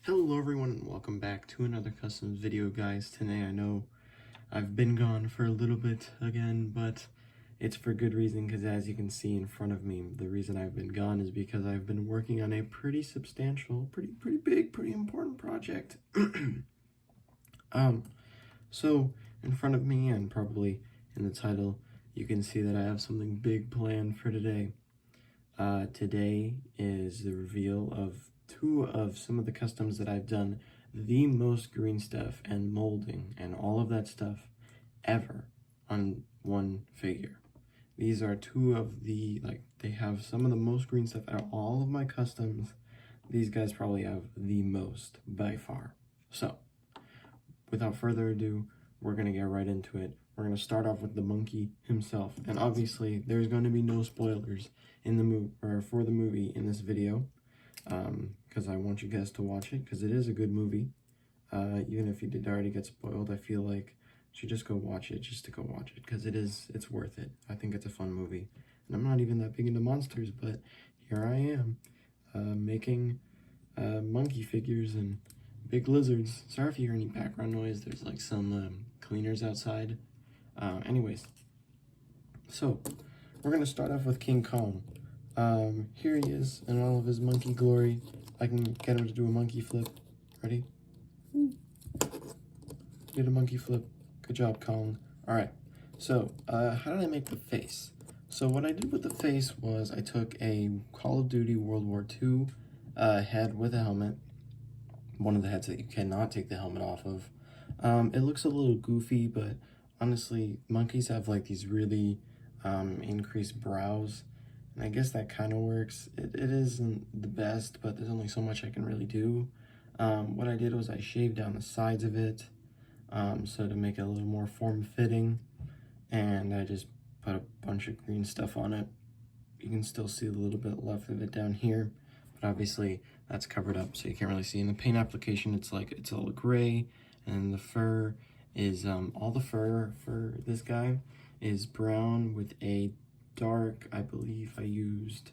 Hello everyone and welcome back to another custom video, guys. Today I know I've been gone for a little bit again, but it's for good reason, because as you can see in front of me, the reason I've been gone is because I've been working on a pretty substantial, pretty big, pretty important project. So in front of me, and probably in the title, you can see that I have something big planned for today. Today is the reveal of two of some of the customs that I've done the most green stuff and molding and all of that stuff ever on one figure. These are two of the, they have some of the most green stuff out of all of my customs. These guys probably have the most by far. So, without further ado, we're going to get right into it. We're going to start off with the monkey himself. And obviously, there's going to be no spoilers in the movie, or for the movie in this video, because I want you guys to watch it, because it is a good movie. Even if you did already get spoiled, I feel like you should just go watch it, just to go watch it, because it's worth it. I think it's a fun movie. And I'm not even that big into monsters, but here I am, making monkey figures and big lizards. Sorry if you hear any background noise, there's like some cleaners outside. Anyways, so we're gonna start off with King Kong. Here he is in all of his monkey glory. I can get him to do a monkey flip. Ready? Did a monkey flip. Good job, Kong. Alright, so how did I make the face? So what I did with the face was I took a Call of Duty World War II head with a helmet. One of the heads that you cannot take the helmet off of. It looks a little goofy, but honestly, monkeys have like these really increased brows, and I guess that kind of works. It isn't the best, but there's only so much I can really do. What I did was I shaved down the sides of it, so to make it a little more form-fitting, and I just put a bunch of green stuff on it. You can still see a little bit left of it down here, but obviously that's covered up, so you can't really see. In the paint application, it's all gray, and the fur is, all the fur for this guy is brown with a dark, I believe I used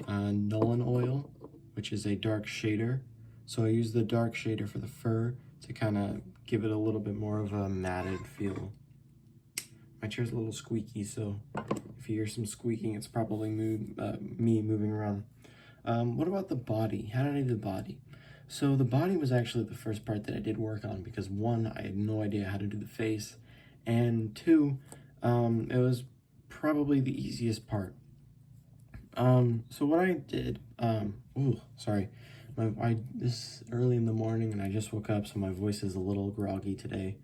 Nuln oil, which is a dark shader. So I used the dark shader for the fur to kind of give it a little bit more of a matted feel. My chair's a little squeaky, so if you hear some squeaking, it's probably me moving around. What about the body? How did I do the body? So the body was actually the first part that I did work on, because one, I had no idea how to do the face, and two, it was probably the easiest part. So what I did, sorry, this early in the morning and I just woke up, so my voice is a little groggy today,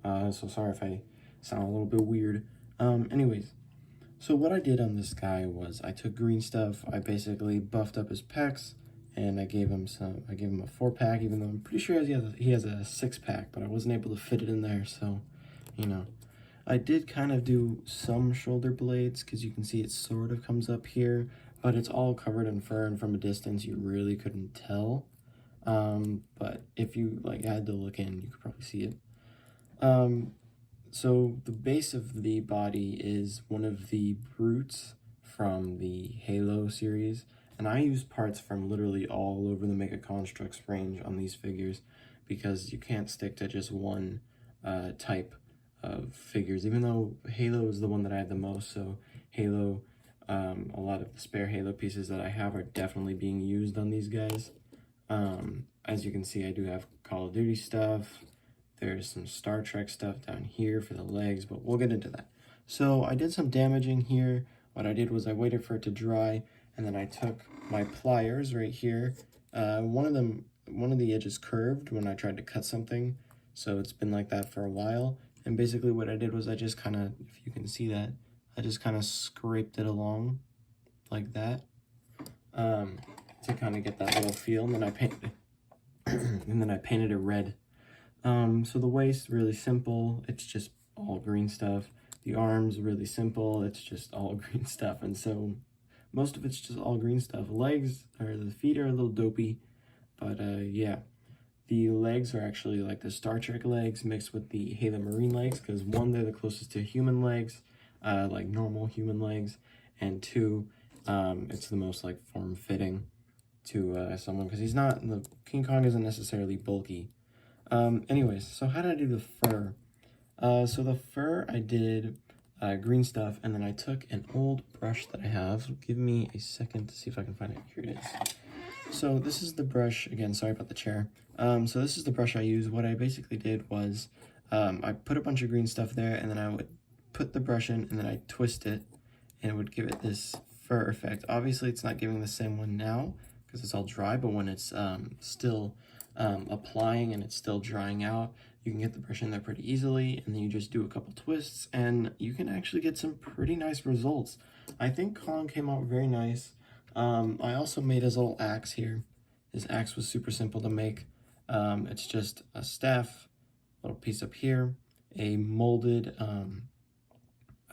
so sorry if I sound a little bit weird. Anyways, so what I did on this guy was I took green stuff, I basically buffed up his pecs, and I gave him a 4-pack, even though I'm pretty sure he has a 6-pack, but I wasn't able to fit it in there, so, you know. I did kind of do some shoulder blades, because you can see it sort of comes up here, but it's all covered in fur, and from a distance you really couldn't tell. But if you had to look in, you could probably see it. So the base of the body is one of the brutes from the Halo series, and I use parts from literally all over the Mega Constructs range on these figures, because you can't stick to just one type of figures, even though Halo is the one that I have the most. So Halo, a lot of the spare Halo pieces that I have are definitely being used on these guys. As you can see, I do have Call of Duty stuff. There's some Star Trek stuff down here for the legs, but we'll get into that. So I did some damaging here. What I did was I waited for it to dry, and then I took my pliers right here. One of the edges curved when I tried to cut something, so it's been like that for a while. And basically what I did was I just kind of, if you can see that, I just kind of scraped it along like that, to kind of get that little feel, and then I painted it red. So the waist, really simple, it's just all green stuff. The arms, really simple, it's just all green stuff, and so most of it's just all green stuff. The feet are a little dopey, but yeah. The legs are actually like the Star Trek legs mixed with the Halo Marine legs, because one, they're the closest to human legs, like normal human legs, and two, it's the most like form-fitting. to someone, because he's not, the King Kong isn't necessarily bulky. Anyways, so how did I do the fur? So the fur, I did green stuff, and then I took an old brush that I have. Give me a second to see if I can find it. Here it is. So this is the brush, again, sorry about the chair. So this is the brush I use. What I basically did was I put a bunch of green stuff there, and then I would put the brush in, and then I twist it, and it would give it this fur effect. Obviously, it's not giving the same one now, because it's all dry, but when it's still applying and it's still drying out, you can get the brush in there pretty easily, and then you just do a couple twists, and you can actually get some pretty nice results. I think Kong came out very nice. I also made his little axe here. His axe was super simple to make. It's just a staff, little piece up here, a molded,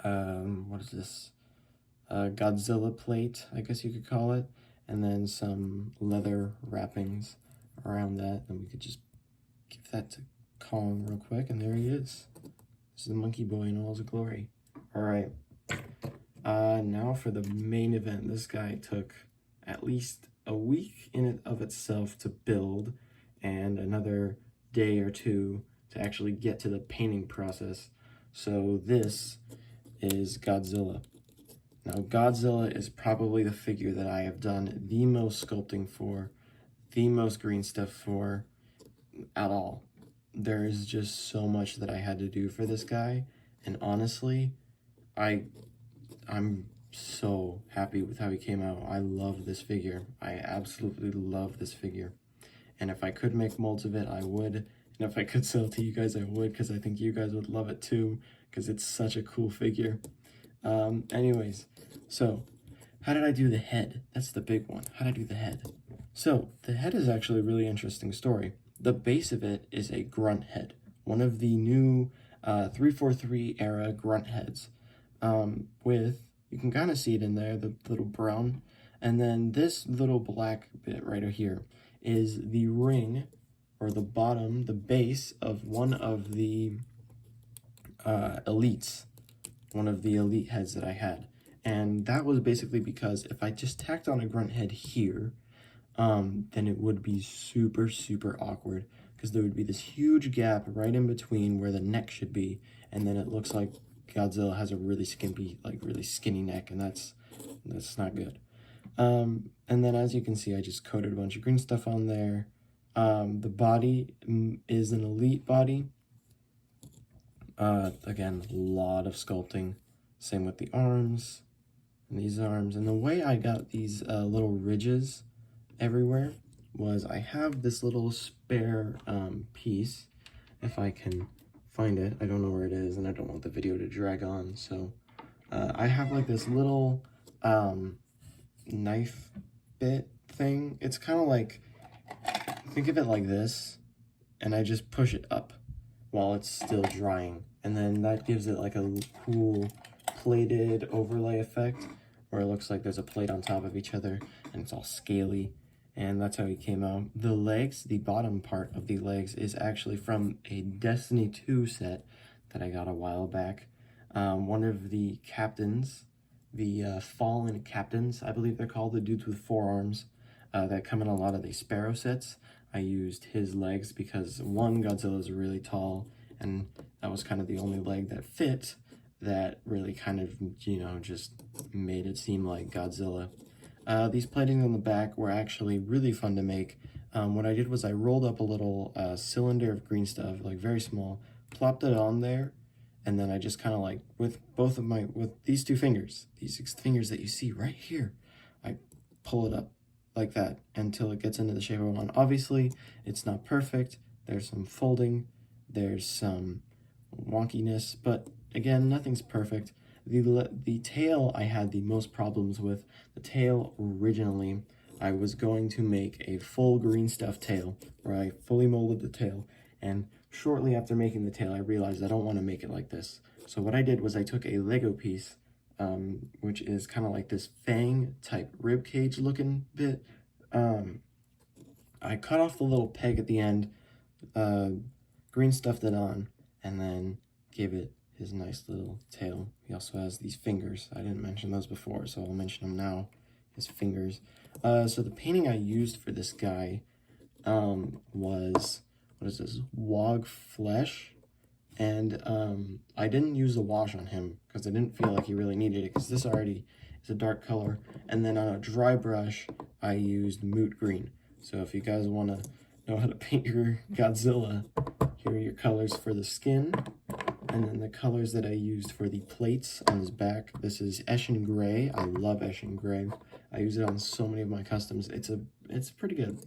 what is this? Godzilla plate, I guess you could call it, and then some leather wrappings around that, and we could just give that to Kong real quick, and there he is. This is the monkey boy in all his glory. All right. Now for the main event. This guy took at least a week in and of itself to build, and another day or two to actually get to the painting process. So this is Godzilla. Now Godzilla is probably the figure that I have done the most sculpting for, the most green stuff for at all. There is just so much that I had to do for this guy, and honestly, I'm so happy with how he came out. I love this figure. I absolutely love this figure. And if I could make molds of it, I would. And if I could sell it to you guys, I would, because I think you guys would love it too, because it's such a cool figure. Anyways, so how did I do the head? That's the big one. How did I do the head? So the head is actually a really interesting story. The base of it is a grunt head, one of the new 343 era grunt heads. With, you can kind of see it in there, the little brown, and then this little black bit right here is the ring, or the bottom, the base of one of the elites, one of the elite heads that I had. And that was basically because if I just tacked on a grunt head here, then it would be super, super awkward, because there would be this huge gap right in between where the neck should be, and then it looks like Godzilla has a really skimpy, like really skinny neck, and that's not good. And then as you can see, I just coated a bunch of green stuff on there. The body is an elite body. Again, a lot of sculpting. Same with the arms and these arms. And the way I got these little ridges everywhere was I have this little spare piece, if I can find it. I don't know where it is, and I don't want the video to drag on, so I have like this little knife bit thing. It's kind of like, think of it like this, and I just push it up while it's still drying, and then that gives it like a cool plated overlay effect where it looks like there's a plate on top of each other and it's all scaly. And that's how he came out. The legs, the bottom part of the legs, is actually from a Destiny 2 set that I got a while back. One of the captains, the fallen captains, I believe they're called, the dudes with forearms, that come in a lot of the Sparrow sets. I used his legs because, one, Godzilla is really tall, and that was kind of the only leg that fit, that really kind of, you know, just made it seem like Godzilla. These platings on the back were actually really fun to make. What I did was I rolled up a little cylinder of green stuff, like very small, plopped it on there, and then I just kind of like, with these two fingers, these 6 fingers that you see right here, I pull it up like that until it gets into the shape I want. Obviously, it's not perfect. There's some folding, there's some wonkiness, but again, nothing's perfect. The tail I had the most problems with. The tail, originally, I was going to make a full green stuff tail, where I fully molded the tail, and shortly after making the tail, I realized I don't want to make it like this. So what I did was I took a Lego piece, which is kind of like this fang type rib cage looking bit. I cut off the little peg at the end, green stuffed it on, and then gave it his nice little tail. He also has these fingers. I didn't mention those before, so I'll mention them now. his fingers. So the painting I used for this guy was, what is this, Wog Flesh. And I didn't use the wash on him because I didn't feel like he really needed it because this already is a dark color. And then on a dry brush, I used Moot Green. So if you guys want to know how to paint your Godzilla, here are your colors for the skin. And then the colors that I used for the plates on his back. This is Eshin Gray. I love Eshin Gray. I use it on so many of my customs. It's pretty good.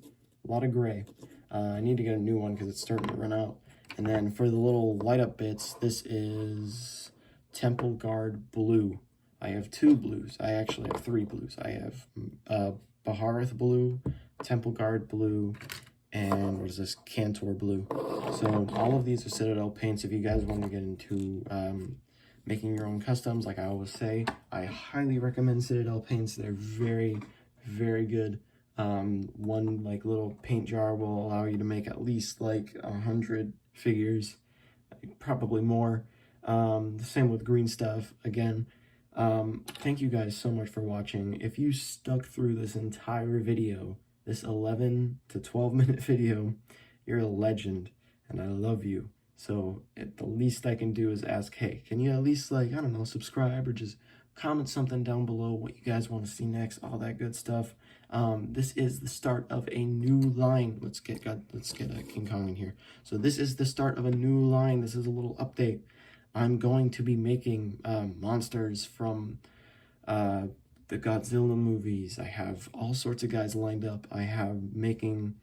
A lot of gray. I need to get a new one because it's starting to run out. And then for the little light up bits, this is Temple Guard Blue. I have 2 blues. I actually have 3 blues. I have Baharath Blue, Temple Guard Blue, and what is this, Cantor Blue. So all of these are Citadel paints. If you guys want to get into making your own customs, like I always say, I highly recommend Citadel paints. They're very, very good. One like little paint jar will allow you to make at least like 100 figures, probably more. The same with green stuff. Again, thank you guys so much for watching. If you stuck through this entire video, this 11 to 12 minute video, you're a legend and I love you. So the least I can do is ask, hey, can you at least, like, I don't know, subscribe or just comment something down below what you guys want to see next, all that good stuff. This is the start of a new line. Let's get King Kong in here. So this is the start of a new line. This is a little update. I'm going to be making monsters from the Godzilla movies. I have all sorts of guys lined up. I have making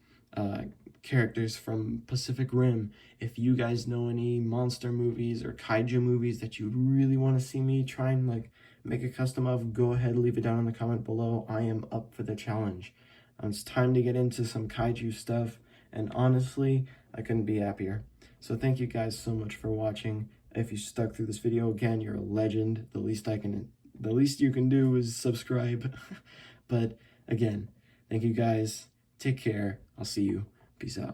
characters from Pacific Rim. If you guys know any monster movies or kaiju movies that you really want to see me try and like make a custom of, go ahead, leave it down in the comment below. I am up for the challenge. It's time to get into some kaiju stuff, and honestly, I couldn't be happier. So thank you guys so much for watching. If you stuck through this video, again, you're a legend. The least you can do is subscribe. But again, thank you guys. Take care. I'll see you. Peace out.